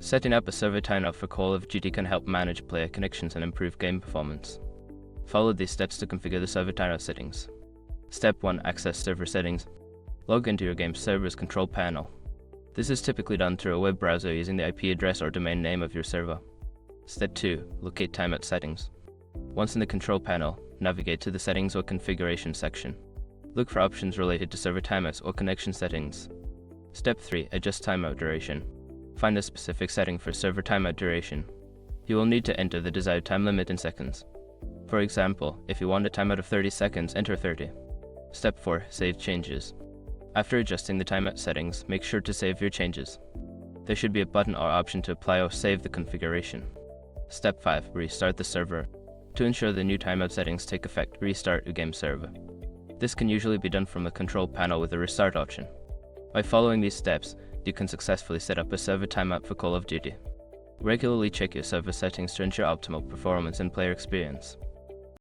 Setting up a server timeout for Call of Duty can help manage player connections and improve game performance. Follow these steps to configure the server timeout settings. Step 1. Access server settings. Log into your game's server's control panel. This is typically done through a web browser using the IP address or domain name of your server. Step 2. Locate timeout settings. Once in the control panel, navigate to the Settings or Configuration section. Look for options related to server timeouts or connection settings. Step 3. Adjust timeout duration. Find a specific setting for server timeout duration. You will need to enter the desired time limit in seconds. For example, if you want a timeout of 30 seconds, enter 30. Step 4. Save changes. After adjusting the timeout settings, make sure to save your changes. There should be a button or option to apply or save the configuration. Step 5. Restart the server. To ensure the new timeout settings take effect, restart your game server. This can usually be done from the control panel with the restart option. By following these steps, you can successfully set up a server timeout for Call of Duty. Regularly check your server settings to ensure optimal performance and player experience.